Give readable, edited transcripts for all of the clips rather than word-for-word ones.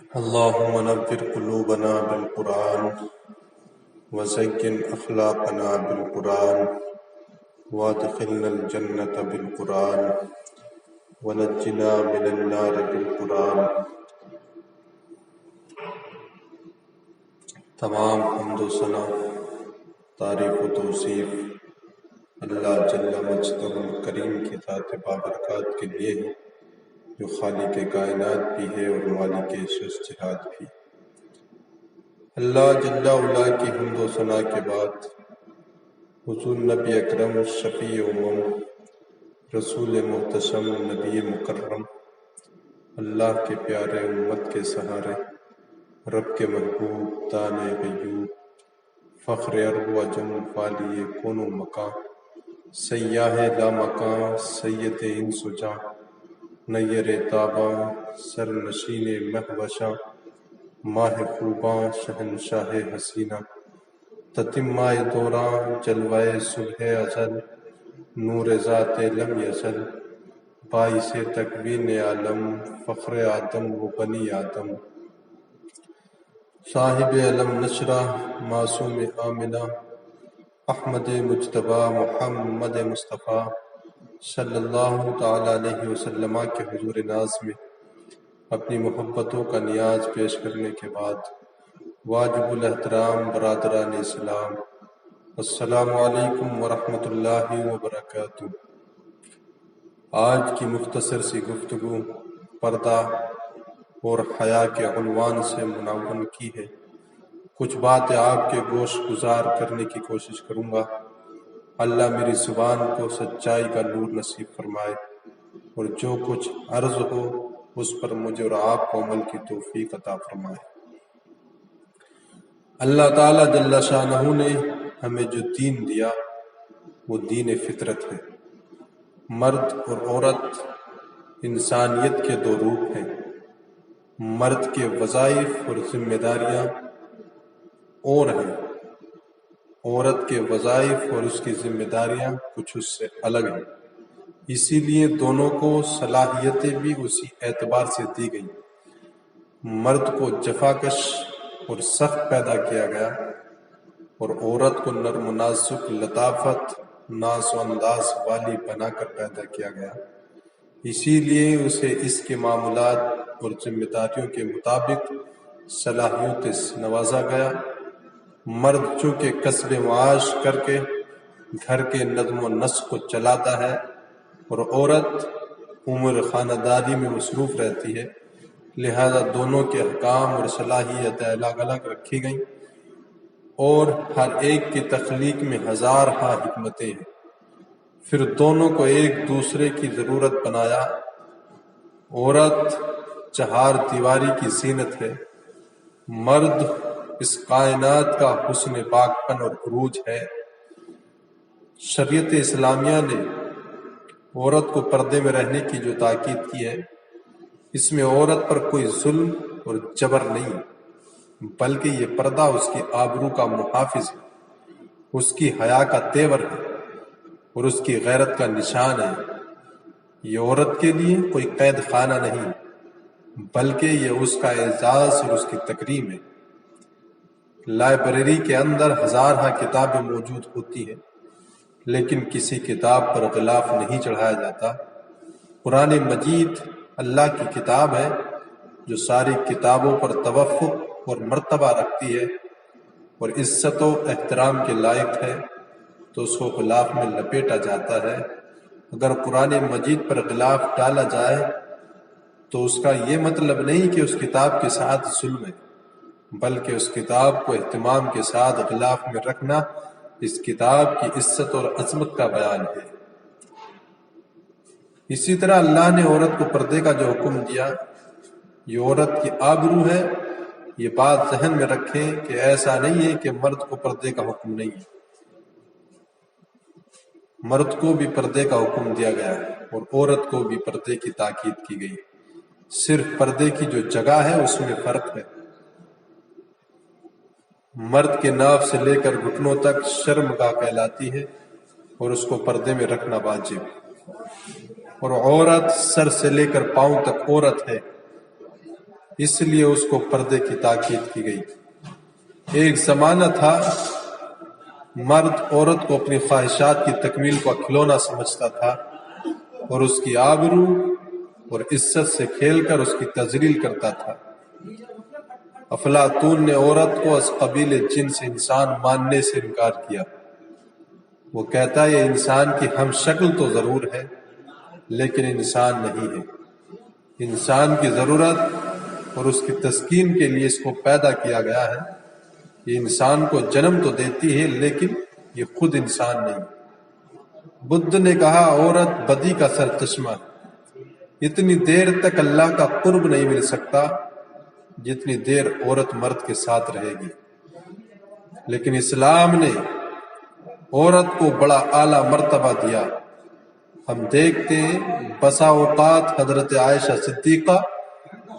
اللهم نور قلوبنا بالقرآن وزين أخلاقنا بالقرآن وادخلنا الجنة بالقرآن ونجنا من النار بالقرآن۔ تمام حمد و ثنا، تعریف و توصیف اللہ جل مجدہ الکریم کی ذات بابرکات کے لیے ہے، جو خالق کائنات بھی ہے اور مالک شش جہاد بھی۔ اللہ جل علا کی حمد و ثنا کے بعد حضور نبی اکرم شفیع امم، رسول محتشم، نبی مکرم، اللہ کے پیارے امت کے سہارے، رب کے محبوب، دان غیوب، فخر عرب و عجم، والی کون و مکان، سیاح لا مکان، سید انس و جاں، نیر تاباں، سر نشین مہوشاں، ماہ خوباں، شہنشاہ حسینہ، تتمہ دوراں، جلوہ صبح ازل، نور ذات لم یزل، باعث تکوین عالم، فخر آدم و بنی آدم، صاحب علم نشرہ، معصوم آمنہ، احمد مجتبیٰ، محمد مصطفیٰ صلی اللہ تعالیٰ علیہ وسلم کے حضور ناز میں اپنی محبتوں کا نیاز پیش کرنے کے بعد واجب الاحترام برادران اسلام، السلام علیکم ورحمۃ اللہ وبرکاتہ۔ آج کی مختصر سی گفتگو پردہ اور حیا کے عنوان سے منعون کی ہے۔ کچھ باتیں آپ کے گوش گزار کرنے کی کوشش کروں گا۔ اللہ میری زبان کو سچائی کا نور نصیب فرمائے اور جو کچھ عرض ہو اس پر مجھے اور آپ کو عمل کی توفیق عطا فرمائے۔ اللہ تعالیٰ جل شانہ نے ہمیں جو دین دیا وہ دین فطرت ہے۔ مرد اور عورت انسانیت کے دو روپ ہیں۔ مرد کے وظائف اور ذمہ داریاں اور ہیں، عورت کے وظائف اور اس کی ذمہ داریاں کچھ اس سے الگ ہیں۔ اسی لیے دونوں کو صلاحیتیں بھی اسی اعتبار سے دی گئی۔ مرد کو جفاکش اور سخت پیدا کیا گیا اور عورت کو نرم و نازک، لطافت، ناز و انداز والی بنا کر پیدا کیا گیا۔ اسی لیے اسے اس کے معمولات اور ذمہ داریوں کے مطابق صلاحیتوں سے نوازا گیا۔ مرد چونکہ کسب معاش کر کے گھر کے نظم و نسق کو چلاتا ہے اور عورت امور خاندانی میں مصروف رہتی ہے، لہذا دونوں کے احکام اور صلاحیتیں الگ الگ رکھی گئیں اور ہر ایک کی تخلیق میں ہزارہا حکمتیں ہیں۔ پھر دونوں کو ایک دوسرے کی ضرورت بنایا۔ عورت چہار دیواری کی زینت ہے، مرد اس کائنات کا حسن پاک پن اور عروج ہے۔ شریعت اسلامیہ نے عورت کو پردے میں رہنے کی جو تاکید کی ہے، اس میں عورت پر کوئی ظلم اور جبر نہیں، بلکہ یہ پردہ اس کی آبرو کا محافظ ہے، اس کی حیا کا تیور ہے اور اس کی غیرت کا نشان ہے۔ یہ عورت کے لیے کوئی قید خانہ نہیں، بلکہ یہ اس کا اعزاز اور اس کی تکریم ہے۔ لائبریری کے اندر ہزارہا کتابیں موجود ہوتی ہیں، لیکن کسی کتاب پر غلاف نہیں چڑھایا جاتا۔ قرآن مجید اللہ کی کتاب ہے جو ساری کتابوں پر توفق اور مرتبہ رکھتی ہے اور عزت و احترام کے لائق ہے، تو اس کو غلاف میں لپیٹا جاتا ہے۔ اگر قرآن مجید پر غلاف ڈالا جائے تو اس کا یہ مطلب نہیں کہ اس کتاب کے ساتھ ظلم ہے، بلکہ اس کتاب کو اہتمام کے ساتھ غلاف میں رکھنا اس کتاب کی عزت اور عظمت کا بیان ہے۔ اسی طرح اللہ نے عورت کو پردے کا جو حکم دیا، یہ عورت کی آبرو ہے۔ یہ بات ذہن میں رکھیں کہ ایسا نہیں ہے کہ مرد کو پردے کا حکم نہیں ہے، مرد کو بھی پردے کا حکم دیا گیا ہے اور عورت کو بھی پردے کی تاکید کی گئی۔ صرف پردے کی جو جگہ ہے اس میں فرق ہے۔ مرد کے ناف سے لے کر گھٹنوں تک شرمگاہ کہلاتی ہے اور اس کو پردے میں رکھنا واجب ہے، اور عورت سر سے لے کر پاؤں تک عورت ہے، اس لیے اس کو پردے کی تاکید کی گئی۔ ایک زمانہ تھا مرد عورت کو اپنی خواہشات کی تکمیل کا کھلونا سمجھتا تھا اور اس کی آبرو اور عزت سے کھیل کر اس کی تذلیل کرتا تھا۔ افلاطون نے عورت کو از قبیل جن سے انسان ماننے سے انکار کیا۔ وہ کہتا ہے یہ انسان کی ہم شکل تو ضرور ہے لیکن انسان نہیں ہے۔ انسان کی ضرورت اور اس کی تسکین کے لیے اس کو پیدا کیا گیا ہے۔ یہ انسان کو جنم تو دیتی ہے لیکن یہ خود انسان نہیں۔ بدھ نے کہا عورت بدی کا سرچشمہ ہے۔ اتنی دیر تک اللہ کا قرب نہیں مل سکتا جتنی دیر عورت مرد کے ساتھ رہے گی، لیکن اسلام نے عورت کو بڑا اعلیٰ مرتبہ دیا۔ ہم دیکھتے ہیں بسا اوقات حضرت عائشہ صدیقہ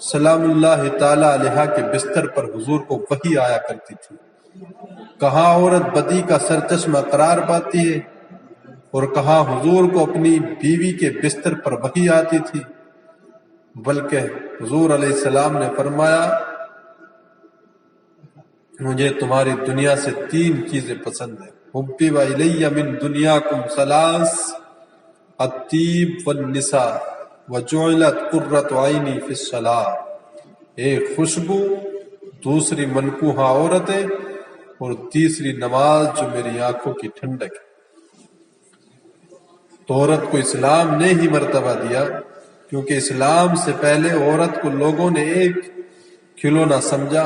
سلام اللہ تعالی علیہا کے بستر پر حضور کو وحی آیا کرتی تھی۔ کہاں عورت بدی کا سرچشمہ قرار پاتی ہے اور کہاں حضور کو اپنی بیوی کے بستر پر وحی آتی تھی، بلکہ حضور علیہ السلام نے فرمایا مجھے تمہاری دنیا سے 3 چیزیں پسند ہیں۔ حبب الی من دنیاکم ثلاث الطیب والنساء وجعلت قرۃ عینی فی الصلاۃ۔ ایک خوشبو، دوسری منکوحہ عورتیں اور تیسری نماز جو میری آنکھوں کی ٹھنڈک ہے۔ تو عورت کو اسلام نے ہی مرتبہ دیا کیونکہ اسلام سے پہلے عورت کو لوگوں نے ایک کھلونا سمجھا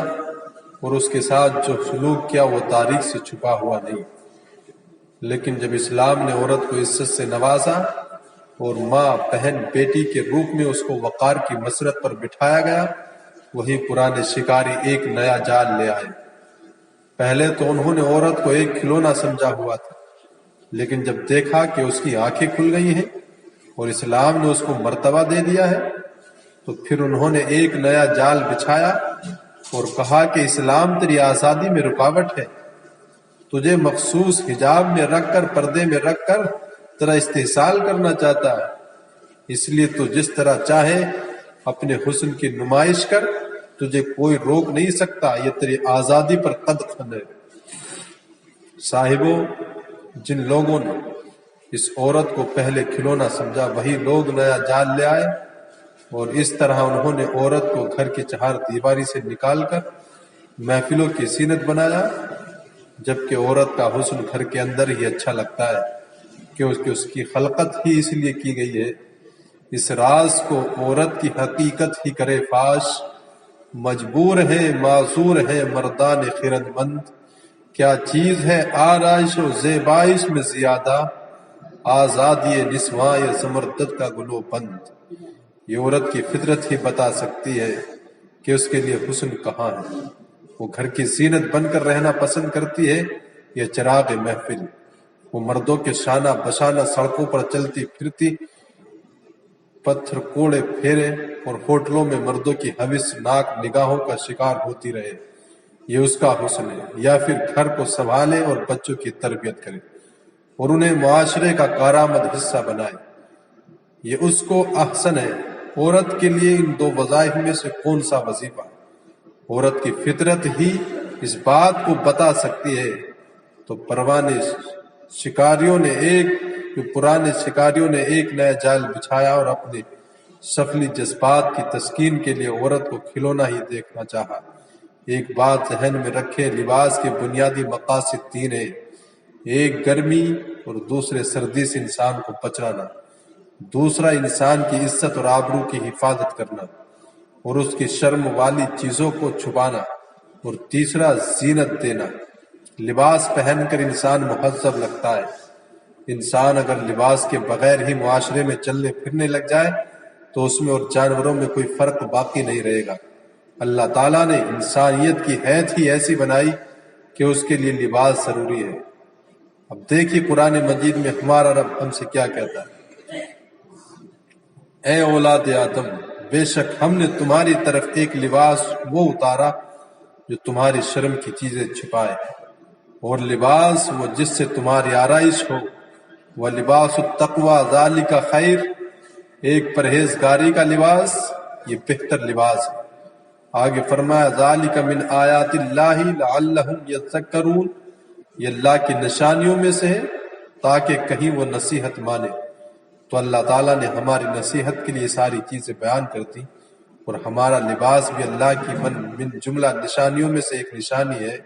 اور اس کے ساتھ جو سلوک کیا وہ تاریخ سے چھپا ہوا نہیں۔ لیکن جب اسلام نے عورت کو عزت سے نوازا اور ماں، بہن، بیٹی کے روپ میں اس کو وقار کی مسرت پر بٹھایا گیا، وہی پرانے شکاری ایک نیا جال لے آئے۔ پہلے تو انہوں نے عورت کو ایک کھلونا سمجھا ہوا تھا، لیکن جب دیکھا کہ اس کی آنکھیں کھل گئی ہیں اور اسلام نے اس کو مرتبہ دے دیا ہے تو پھر انہوں نے ایک نیا جال بچھایا اور کہا کہ اسلام تیری آزادی میں رکاوٹ ہے، تجھے مخصوص حجاب میں رکھ کر، پردے میں رکھ کر تیرا استحصال کرنا چاہتا ہے، اس لیے تو جس طرح چاہے اپنے حسن کی نمائش کر، تجھے کوئی روک نہیں سکتا، یہ تیری آزادی پر قدغن ہے۔ صاحبوں، جن لوگوں نے اس عورت کو پہلے کھلونا سمجھا وہی لوگ نیا جال لے آئے اور اس طرح انہوں نے عورت کو گھر کی 4 دیواری سے نکال کر محفلوں کی زینت بنایا، جبکہ عورت کا حسن گھر کے اندر ہی اچھا لگتا ہے کہ اس کی خلقت ہی اس لیے کی گئی ہے۔ اس راز کو عورت کی حقیقت ہی کرے فاش، مجبور ہے معذور ہے مردان خرد مند، کیا چیز ہے آرائش و زیبائش میں زیادہ، آزادی نسواں یا زمردد کا گلو بند۔ یہ عورت کی فطرت ہی بتا سکتی ہے کہ اس کے لیے حسن کہاں ہے۔ وہ گھر کی زینت بن کر رہنا پسند کرتی ہے یا چراغ محفل۔ وہ مردوں کے شانہ بشانہ سڑکوں پر چلتی پھرتی، پتھر کوڑے پھیرے اور ہوٹلوں میں مردوں کی حوث ناک نگاہوں کا شکار ہوتی رہے، یہ اس کا حسن ہے۔ یا پھر گھر کو سنبھالے اور بچوں کی تربیت کرے اور انہیں معاشرے کا کارآمد حصہ بنائے، یہ اس کو احسن ہے۔ عورت کے لیے ان 2 وظائف میں سے کون سا وظیفہ؟ عورت کی فطرت ہی اس بات کو بتا سکتی ہے۔ تو پرانے شکاریوں نے ایک نیا جال بچھایا اور اپنے سفلی جذبات کی تسکین کے لیے عورت کو کھلونا ہی دیکھنا چاہا۔ ایک بات ذہن میں رکھے، لباس کے بنیادی مقاصد 3 ہیں، ایک گرمی اور دوسرے سردی سے انسان کو بچانا، دوسرا انسان کی عزت اور آبرو کی حفاظت کرنا اور اس کی شرم والی چیزوں کو چھپانا، اور تیسرا زینت دینا۔ لباس پہن کر انسان مہذب لگتا ہے۔ انسان اگر لباس کے بغیر ہی معاشرے میں چلنے پھرنے لگ جائے تو اس میں اور جانوروں میں کوئی فرق باقی نہیں رہے گا۔ اللہ تعالیٰ نے انسانیت کی حیت ہی ایسی بنائی کہ اس کے لیے لباس ضروری ہے۔ اب دیکھیے قرآن مجید میں ہمارا رب ہم سے کیا کہتا ہے، اے اولاد آدم، بے شک ہم نے تمہاری طرف ایک لباس وہ اتارا جو تمہاری شرم کی چیزیں چھپائے، اور لباس وہ جس سے تمہاری آرائش ہو، وَلِبَاسُ التَّقْوَىٰ ذَلِكَ خَيْرٌ، ایک پرہیزگاری کا لباس یہ بہتر لباس ہے، آگے فرمایا ذالک من آیات اللہ لعلہم یذکرون، یہ اللہ کی نشانیوں میں سے ہے تاکہ کہیں وہ نصیحت مانے۔ تو اللہ تعالیٰ نے ہماری نصیحت کے لیے ساری چیزیں بیان کر دی، اور ہمارا لباس بھی اللہ کی من جملہ نشانیوں میں سے ایک نشانی ہے۔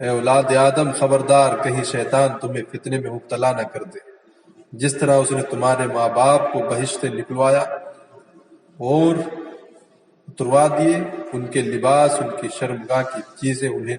اے اولاد آدم خبردار، کہیں شیطان تمہیں فتنے میں مبتلا نہ کر دے، جس طرح اس نے تمہارے ماں باپ کو بہشت سے نکلوایا اور اتروا دیے، ان کے لباس، ان کی شرمگاہ کی چیزیں انہیں